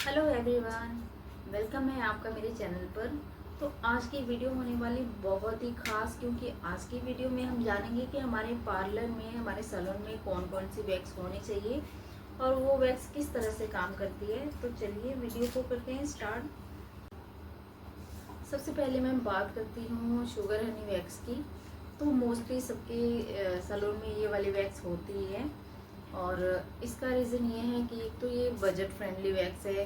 Hello everyone, welcome है आपका मेरे चैनल पर। तो आज की वीडियो होने वाली बहुत ही खास, क्योंकि आज की वीडियो में हम जानेंगे कि हमारे पार्लर में, हमारे सैलून में कौन कौन सी वैक्स होनी चाहिए और वो वैक्स किस तरह से काम करती है। तो चलिए वीडियो को करते हैं स्टार्ट। सबसे पहले मैं बात करती हूँ शुगर हनी वैक्स की। तो मोस्टली सबके सैलून में ये वाली वैक्स होती है और इसका रीज़न ये है कि एक तो ये बजट फ्रेंडली वैक्स है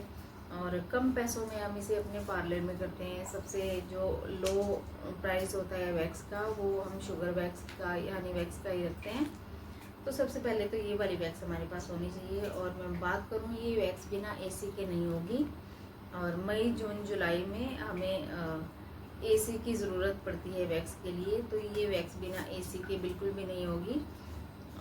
और कम पैसों में हम इसे अपने पार्लर में करते हैं। सबसे जो लो प्राइस होता है वैक्स का, वो हम शुगर वैक्स का या हनी वैक्स का ही रखते हैं। तो सबसे पहले तो ये वाली वैक्स हमारे पास होनी चाहिए। और मैं बात करूँ, ये वैक्स बिना एसी के नहीं होगी। और मई जून जुलाई में हमें एसी की ज़रूरत पड़ती है वैक्स के लिए, तो ये वैक्स बिना एसी के बिल्कुल भी नहीं होगी।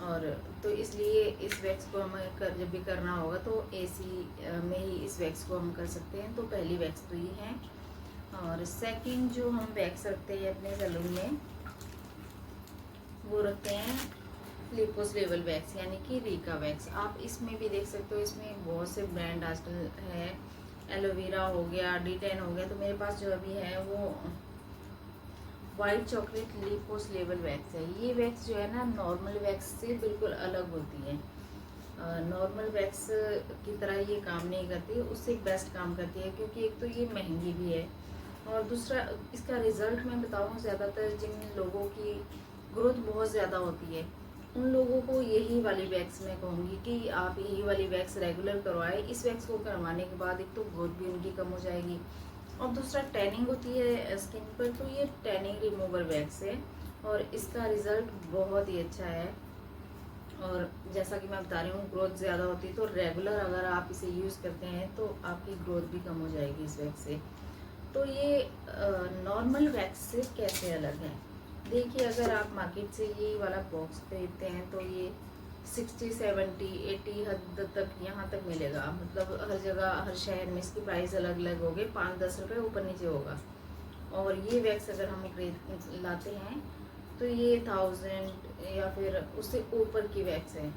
और तो इसलिए इस वैक्स को हमें जब भी करना होगा तो एसी में ही इस वैक्स को हम कर सकते हैं। तो पहली वैक्स तो ये है। और सेकंड जो हम वैक्स रखते हैं अपने सैलून में, वो रखते हैं लिपोस लेवल वैक्स, यानी कि रीका वैक्स। आप इसमें भी देख सकते हो, इसमें बहुत से ब्रांड आजकल है। एलोवेरा हो गया, D10 हो गया। तो मेरे पास जो अभी है वो वाइट चॉकलेट लिपोस लेवल वैक्स है। ये वैक्स जो है ना, नॉर्मल वैक्स से बिल्कुल अलग होती है। नॉर्मल वैक्स की तरह ये काम नहीं करती, उससे बेस्ट काम करती है, क्योंकि एक तो ये महंगी भी है और दूसरा इसका रिज़ल्ट मैं बताऊँ, ज़्यादातर जिन लोगों की ग्रोथ बहुत ज़्यादा होती है उन लोगों को यही वाली वैक्स मैं कहूँगी कि आप यही वाली वैक्स रेगुलर करवाएं। इस वैक्स को करवाने के बाद एक तो ग्रोथ भी उनकी कम हो जाएगी और दूसरा टैनिंग होती है स्किन पर, तो ये टैनिंग रिमूवर वैक्स है और इसका रिज़ल्ट बहुत ही अच्छा है। और जैसा कि मैं बता रही हूँ, ग्रोथ ज़्यादा होती है, तो रेगुलर अगर आप इसे यूज़ करते हैं तो आपकी ग्रोथ भी कम हो जाएगी इस वैक्स से। तो ये नॉर्मल वैक्स से कैसे अलग है, देखिए। अगर आप मार्केट से ये वाला बॉक्स खरीदते हैं तो ये 60, 70, 80 हद तक यहाँ तक मिलेगा। मतलब हर जगह, हर शहर में इसकी प्राइस अलग अलग होगी, 5-10 रुपये ऊपर नीचे होगा। और ये वैक्स अगर हम खरीद लाते हैं तो ये 1000 या फिर उससे ऊपर की वैक्स है।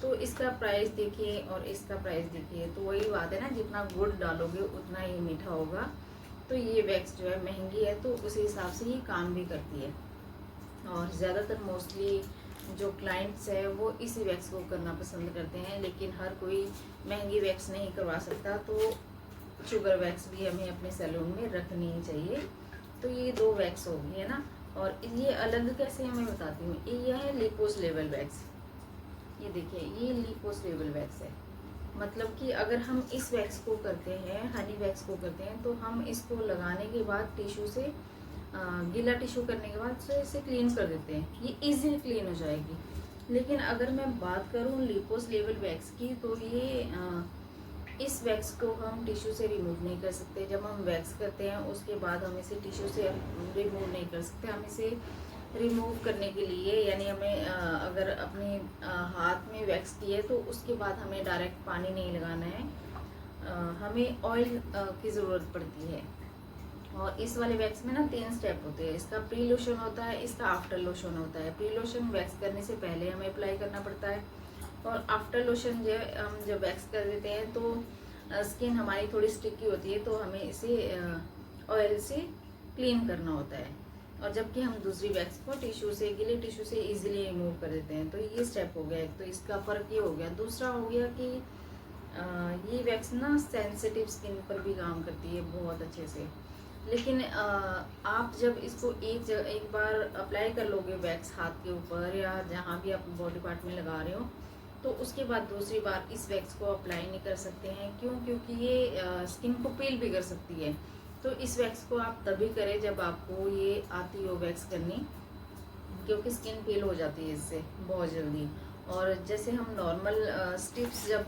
तो इसका प्राइस देखिए और इसका प्राइस देखिए, तो वही बात है ना, जितना गुड़ डालोगे उतना ही मीठा होगा। तो ये वैक्स जो है महंगी है, तो उसी हिसाब से ये काम भी करती है। और ज़्यादातर मोस्टली जो क्लाइंट्स है वो इसी वैक्स को करना पसंद करते हैं, लेकिन हर कोई महंगी वैक्स नहीं करवा सकता। तो शुगर वैक्स भी हमें अपने सैलून में रखनी ही चाहिए। तो ये दो वैक्स हो गई है ना। और ये अलग कैसे है मैं बताती हूँ। ये है लिपोस लेवल वैक्स। ये देखिए, ये लिपोस लेवल वैक्स है। मतलब कि अगर हम इस वैक्स को करते हैं, हनी वैक्स को करते हैं, तो हम इसको लगाने के बाद टिश्यू से गीला टिश्यू करने के बाद से इसे क्लीन कर देते हैं, ये इजीली क्लीन हो जाएगी। लेकिन अगर मैं बात करूँ लिपोस लेवल वैक्स की, तो ये इस वैक्स को हम टिश्यू से रिमूव नहीं कर सकते। जब हम वैक्स करते हैं उसके बाद हम इसे टिश्यू से रिमूव नहीं कर सकते। हम इसे रिमूव करने के लिए, यानी हमें अगर अपने हाथ में वैक्स की है तो उसके बाद हमें डायरेक्ट पानी नहीं लगाना है, हमें ऑयल की ज़रूरत पड़ती है। और इस वाले वैक्स में ना 3 स्टेप होते हैं। इसका प्री लोशन होता है, इसका आफ्टर लोशन होता है। प्री लोशन वैक्स करने से पहले हमें अप्लाई करना पड़ता है और आफ्टर लोशन जो हम जब वैक्स कर देते हैं तो स्किन हमारी थोड़ी स्टिकी होती है, तो हमें इसे ऑयल से क्लीन करना होता है। और जबकि हम दूसरी वैक्स को टिश्यू से, गीले टिश्यू से इजीली रिमूव कर देते हैं। तो ये स्टेप हो गया एक, तो इसका फ़र्क ये हो गया। दूसरा हो गया कि ये वैक्स ना सेंसिटिव स्किन पर भी काम करती है बहुत अच्छे से। लेकिन आप जब इसको एक बार अप्लाई कर लोगे वैक्स हाथ के ऊपर या जहाँ भी आप बॉडी पार्ट में लगा रहे हो, तो उसके बाद दूसरी बार इस वैक्स को अप्लाई नहीं कर सकते हैं। क्यों? क्योंकि ये स्किन को पील भी कर सकती है। तो इस वैक्स को आप तभी करें जब आपको ये आती हो वैक्स करनी, क्योंकि स्किन पील हो जाती है इससे बहुत जल्दी। और जैसे हम नॉर्मल स्टिप्स जब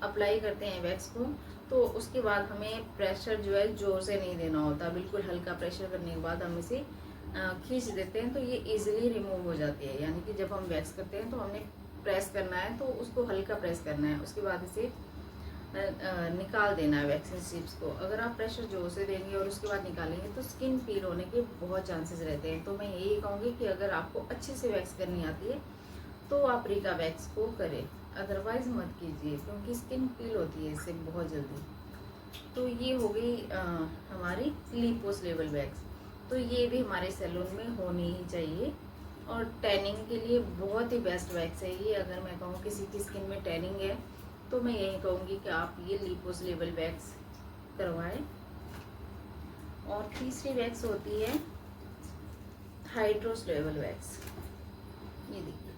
अप्लाई करते हैं वैक्स को, तो उसके बाद हमें प्रेशर जो है ज़ोर से नहीं देना होता। बिल्कुल हल्का प्रेशर करने के बाद हम इसे खींच देते हैं, तो ये इजीली रिमूव हो जाती है। यानी कि जब हम वैक्स करते हैं तो हमने प्रेस करना है, तो उसको हल्का प्रेस करना है, उसके बाद इसे निकाल देना है वैक्सीन स्ट्रिप्स को। अगर आप प्रेशर जोर से देंगे और उसके बाद निकालेंगे तो स्किन पील होने के बहुत चांसेस रहते हैं। तो मैं यही कहूँगी कि अगर आपको अच्छे से वैक्स करनी आती है तो आप रीका वैक्स को करें, अदरवाइज़ मत कीजिए, क्योंकि स्किन पील होती है इससे बहुत जल्दी। तो ये हो गई हमारी लिपोस लेवल वैक्स। तो ये भी हमारे सैलून में होनी ही चाहिए। और टैनिंग के लिए बहुत ही बेस्ट वैक्स है ये। अगर मैं कहूँ किसी की स्किन में टैनिंग है तो मैं यही कहूँगी कि आप ये लिपोस लेवल वैक्स करवाएं। और तीसरी वैक्स होती है हाइड्रोस लेवल वैक्स। ये देखिए,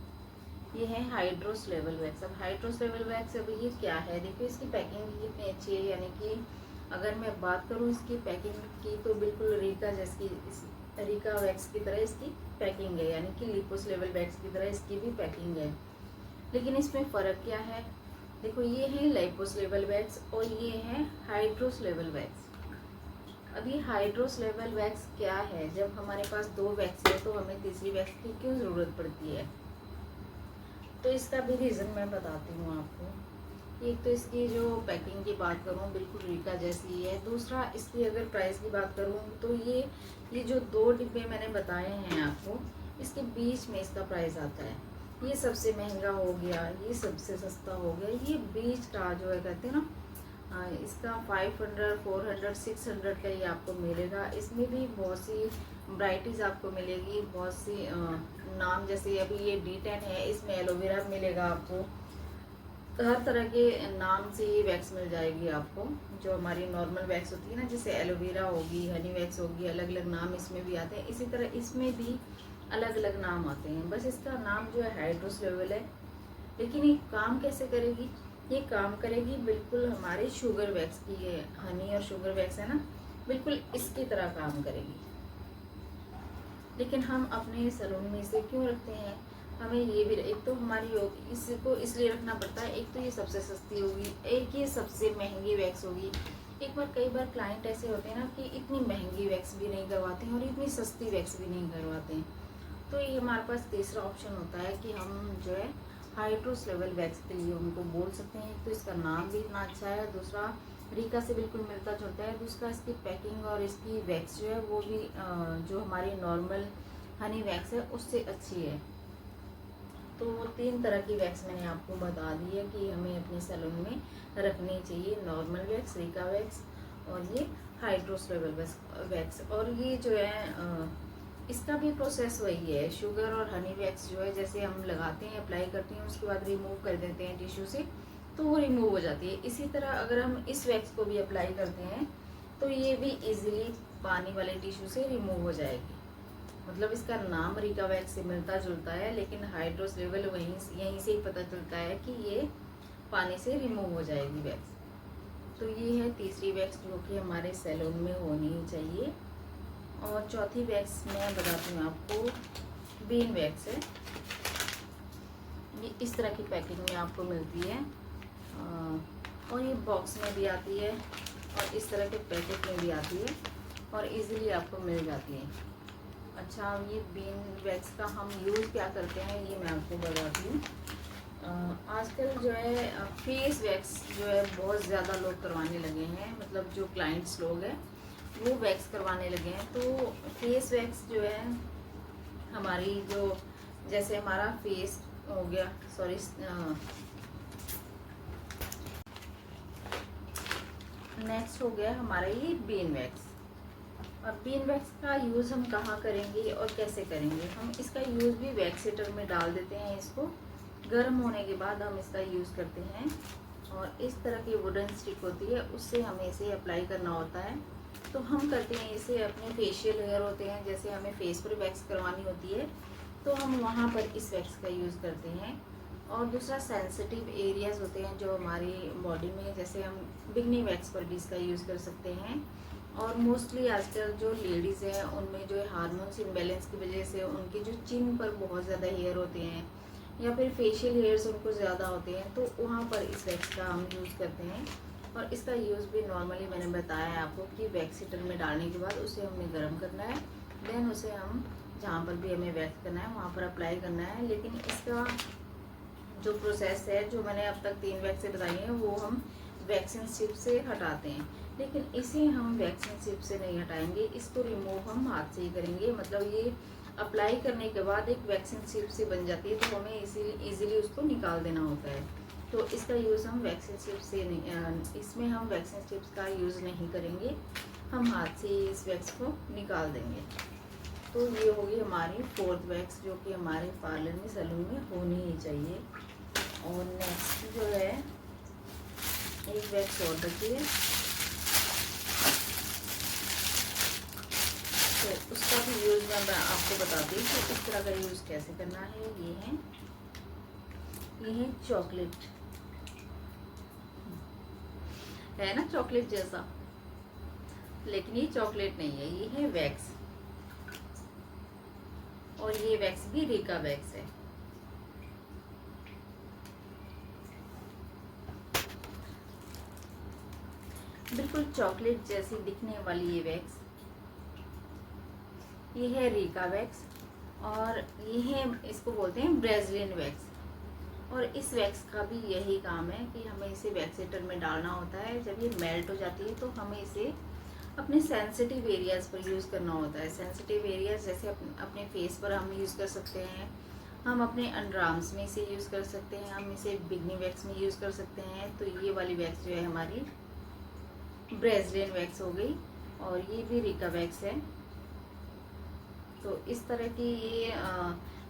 ये है हाइड्रोस लेवल वैक्स। अब हाइड्रोस लेवल वैक्स अब ये क्या है, देखिए इसकी पैकिंग कितनी अच्छी है। यानी कि अगर मैं बात करूँ इसकी पैकिंग की तो बिल्कुल रीका वैक्स की तरह इसकी पैकिंग है। यानी कि लिपोस लेवल वैक्स की तरह इसकी भी पैकिंग है। लेकिन इसमें फ़र्क क्या है, देखो ये है लिपोस लेवल वैक्स और ये है हाइड्रोस लेवल वैक्स। अभी हाइड्रोस लेवल वैक्स क्या है, जब हमारे पास 2 वैक्स है तो हमें तीसरी वैक्स की क्यों ज़रूरत पड़ती है। तो इसका भी रीज़न मैं बताती हूँ आपको। एक तो इसकी जो पैकिंग की बात करूँ बिल्कुल रीका जैसी है। दूसरा इसकी अगर प्राइस की बात करूँ तो ये जो 2 डिब्बे मैंने बताए हैं आपको, इसके बीच में इसका प्राइस आता है। ये सबसे महंगा हो गया, ये सबसे सस्ता हो गया, ये बीच का जो है कहते हैं ना, इसका 500, 400, 600 का ये आपको मिलेगा। इसमें भी बहुत सी वैराइटीज़ आपको मिलेगी, बहुत सी नाम, जैसे अभी ये D10 है, इसमें एलोवेरा मिलेगा आपको। हर तरह के नाम से ये वैक्स मिल जाएगी आपको। जो हमारी नॉर्मल वैक्स होती है ना, जैसे एलोवेरा होगी, हनी वैक्स होगी, अलग अलग नाम इसमें भी आते हैं। इसी तरह इसमें भी अलग अलग नाम आते हैं। बस इसका नाम जो है हाइड्रोस लेवल है। लेकिन ये काम कैसे करेगी, ये काम करेगी बिल्कुल हमारे शुगर वैक्स की, ये हनी और शुगर वैक्स है ना, बिल्कुल इसकी तरह काम करेगी। लेकिन हम अपने सैलून में इसे क्यों रखते हैं, हमें ये भी, एक तो हमारी इसको इसलिए रखना पड़ता है, एक तो ये सबसे सस्ती होगी, एक ये सबसे महंगी वैक्स होगी। कई बार क्लाइंट ऐसे होते हैं ना कि इतनी महंगी वैक्स भी नहीं करवाते हैं और इतनी सस्ती वैक्स भी नहीं करवाते हैं। तो ये हमारे पास तीसरा ऑप्शन होता है कि हम जो है हाइड्रोस लेवल वैक्स के लिए उनको बोल सकते हैं। तो इसका नाम भी इतना अच्छा है, दूसरा रीका से बिल्कुल मिलता जुलता है, दूसरा इसकी पैकिंग और इसकी वैक्स जो है वो भी जो हमारी नॉर्मल हनी वैक्स है उससे अच्छी है। तो 3 तरह की वैक्स मैंने आपको बता दी है कि हमें अपने सैलून में रखनी चाहिए। नॉर्मल वैक्स, रीका वैक्स और ये हाइड्रोस लेवल वैक्स। और ये जो है इसका भी प्रोसेस वही है। शुगर और हनी वैक्स जो है, जैसे हम लगाते हैं, अप्लाई करते हैं, उसके बाद रिमूव कर देते हैं टिश्यू से, तो वो रिमूव हो जाती है। इसी तरह अगर हम इस वैक्स को भी अप्लाई करते हैं तो ये भी इजीली पानी वाले टिश्यू से रिमूव हो जाएगी। मतलब इसका नाम रीका वैक्स से मिलता जुलता है, लेकिन हाइड्रोस लेवल यहीं से ही पता चलता है कि ये पानी से रिमूव हो जाएगी वैक्स। तो ये है तीसरी वैक्स जो कि हमारे सैलून में होनी ही चाहिए। और चौथी वैक्स मैं बताती हूँ आपको, बीन वैक्स है। ये इस तरह की पैकिंग में आपको मिलती है और ये बॉक्स में भी आती है और इस तरह के पैकेट में भी आती है और इजीली आपको मिल जाती है। अच्छा, ये बीन वैक्स का हम यूज़ क्या करते हैं ये मैं आपको बताती हूँ। आजकल जो है फेस वैक्स जो है बहुत ज़्यादा लोग करवाने लगे हैं, मतलब जो क्लाइंट्स लोग हैं वो वैक्स करवाने लगे हैं। तो फेस वैक्स जो है हमारी जो, जैसे हमारा फेस हो गया, सॉरी, नेक्स्ट हो गया हमारा ये बीन वैक्स। अब बीन वैक्स का यूज़ हम कहाँ करेंगे और कैसे करेंगे, हम इसका यूज़ भी वैक्स हीटर में डाल देते हैं। इसको गर्म होने के बाद हम इसका यूज़ करते हैं और इस तरह की वुडन स्टिक होती है, उससे हमें इसे अप्लाई करना होता है। तो हम करते हैं इसे अपने फेशियल हेयर होते हैं, जैसे हमें फेस पर वैक्स करवानी होती है तो हम वहाँ पर इस वैक्स का यूज़ करते हैं। और दूसरा सेंसिटिव एरियाज़ होते हैं जो हमारी बॉडी में, जैसे हम बिगनी वैक्स पर भी इसका यूज़ कर सकते हैं। और मोस्टली आजकल जो लेडीज़ हैं उनमें जो है हार्मोन्स इम्बैलेंस की वजह से उनके जो चिन पर बहुत ज़्यादा हेयर होते हैं या फिर फेशियल हेयर्स उनको ज़्यादा होते हैं, तो वहाँ पर इस वैक्स का हम यूज़ करते हैं। और इसका यूज़ भी नॉर्मली मैंने बताया है आपको कि वैक्स हीटर में डालने के बाद उसे हमने गर्म करना है, देन उसे हम जहाँ पर भी हमें वैक्स करना है वहाँ पर अप्लाई करना है। लेकिन इसका जो प्रोसेस है, जो मैंने अब तक 3 वैक्स बताई हैं, वो हम वैक्सीन स्ट्रिप से हटाते हैं। लेकिन इसे हम वैक्सीन स्ट्रिप से नहीं हटाएंगे, इसको रिमूव हम हाथ से ही करेंगे। मतलब ये अप्लाई करने के बाद एक वैक्सीन स्ट्रिप से बन जाती है, तो हमें इजीली उसको निकाल देना होता है। तो इसका यूज़ हम वैक्सिंग स्ट्रिप से नहीं, इसमें हम वैक्सिंग स्ट्रिप्स का यूज़ नहीं करेंगे, हम हाथ से इस वैक्स को निकाल देंगे। तो ये होगी हमारी 4th वैक्स जो कि हमारे पार्लर में सैलून में होनी ही चाहिए। और नेक्स्ट जो है एक वैक्स और बची है, तो उसका भी यूज़ मैं आपको बता दी कि इस तरह का यूज़ कैसे करना है। ये है चॉकलेट, है ना चॉकलेट जैसा, लेकिन ये चॉकलेट नहीं है, ये है वैक्स। और ये वैक्स भी रीका वैक्स है। बिल्कुल चॉकलेट जैसी दिखने वाली ये वैक्स, ये है रीका वैक्स। और ये है, इसको बोलते हैं ब्राजीलियन वैक्स। और इस वैक्स का भी यही काम है कि हमें इसे वैक्सीटर में डालना होता है। जब ये मेल्ट हो जाती है तो हमें इसे अपने सेंसिटिव एरियाज़ पर यूज़ करना होता है। सेंसिटिव एरियाज़ जैसे अपने फेस पर हम यूज़ कर सकते हैं, हम अपने अंडरआर्म्स में इसे यूज़ कर सकते हैं, हम इसे बिगनी वैक्स में यूज़ कर सकते हैं। तो ये वाली वैक्स जो है हमारी ब्राजीलियन वैक्स हो गई, और ये भी रीका वैक्स है। तो इस तरह की ये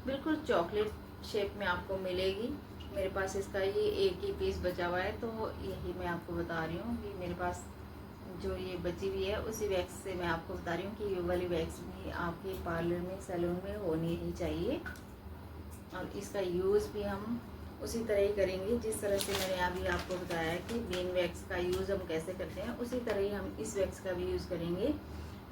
बिल्कुल चॉकलेट शेप में आपको मिलेगी। मेरे पास इसका ये एक ही पीस बचा हुआ है, तो यही मैं आपको बता रही हूँ कि मेरे पास जो ये बची हुई है उसी वैक्स से मैं आपको बता रही हूँ कि ये वाली वैक्स भी आपके पार्लर में सैलून में होनी ही चाहिए। और इसका यूज़ भी हम उसी तरह ही करेंगे जिस तरह से मैंने अभी आपको बताया कि बीन वैक्स का यूज़ हम कैसे करते हैं, उसी तरह ही हम इस वैक्स का भी यूज़ करेंगे।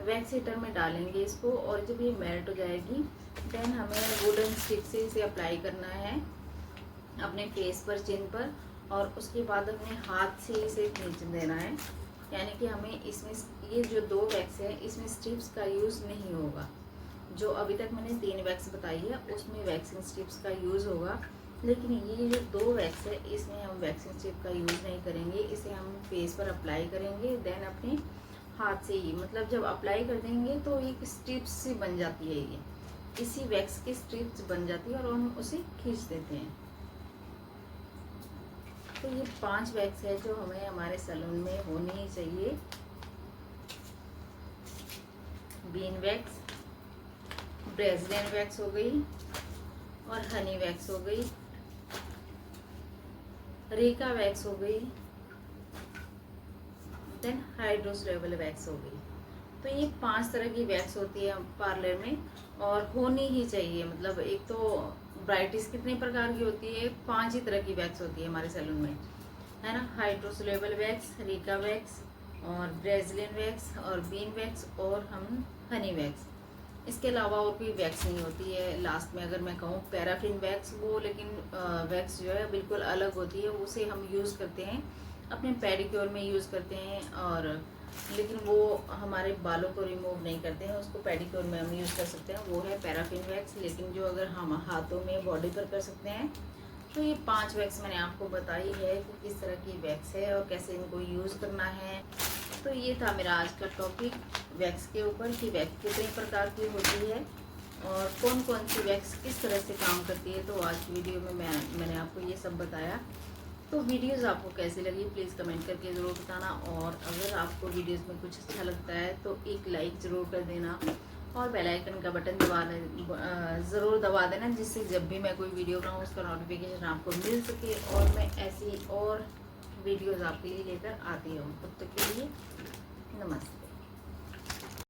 वैक्स हीटर में डालेंगे इसको, और जब ये मेल्ट हो जाएगी देन हमें वुडन स्टिक से इसे अप्लाई करना है अपने फेस पर, चिन पर, और उसके बाद अपने हाथ से इसे खींच देना है। यानी कि हमें इसमें ये जो 2 वैक्स है इसमें स्ट्रिप्स का यूज़ नहीं होगा। जो अभी तक मैंने 3 वैक्स बताई है उसमें वैक्सिंग स्ट्रिप्स का यूज़ होगा, लेकिन ये जो 2 वैक्स है इसमें हम वैक्सिंग स्ट्रिप का यूज़ नहीं करेंगे। इसे हम फेस पर अप्लाई करेंगे, देन अपने हाथ से ही, मतलब जब अप्लाई कर देंगे तो एक स्ट्रिप्स सी बन जाती है, ये इसी वैक्स की स्ट्रिप्स बन जाती है और हम उसे खींच देते हैं। तो ये 5 वैक्स है जो हमें हमारे सैलून में होनी ही चाहिए। बीन वैक्स, ब्राजीलियन वैक्स हो गई, और हनी वैक्स हो गई, रीका वैक्स हो गई, देन हाइड्रोसोलेबल वैक्स हो गई। तो ये 5 तरह की वैक्स होती है पार्लर में, और होनी ही चाहिए। मतलब एक तो ब्राइटिस कितने प्रकार की होती है, 5 ही तरह की वैक्स होती है हमारे सैलून में, है ना। हाइड्रोसोलेबल वैक्स, रीका वैक्स, और ब्राजीलियन वैक्स, और बीन वैक्स, और हम हनी वैक्स। इसके अलावा और कोई वैक्स नहीं होती है। लास्ट में अगर मैं कहूँ पैराफिन वैक्स, वो लेकिन वैक्स जो है बिल्कुल अलग होती है, उसे हम यूज़ करते हैं अपने पेडिक्योर में यूज़ करते हैं, और लेकिन वो हमारे बालों को रिमूव नहीं करते हैं, उसको पेडिक्योर में हम यूज़ कर सकते हैं, वो है पैराफिन वैक्स। लेकिन जो अगर हम हाथों में बॉडी पर कर सकते हैं, तो ये 5 वैक्स मैंने आपको बताई है कि किस तरह की वैक्स है और कैसे इनको यूज़ करना है। तो ये था मेरा आज का टॉपिक वैक्स के ऊपर कि वैक्स कितने प्रकार की होती है और कौन कौन सी वैक्स किस तरह से काम करती है। तो आज की वीडियो में मैंने आपको ये सब बताया। तो वीडियोस आपको कैसी लगी प्लीज़ कमेंट करके ज़रूर बताना, और अगर आपको वीडियोस में कुछ अच्छा लगता है तो एक लाइक ज़रूर कर देना, और बेल आइकन का बटन ज़रूर दबा देना, जिससे जब भी मैं कोई वीडियो बनाऊँ उसका नोटिफिकेशन आपको मिल सके और मैं ऐसी और वीडियोज़ आपके लिए लेकर आती हूँ। तब तक के लिए नमस्ते।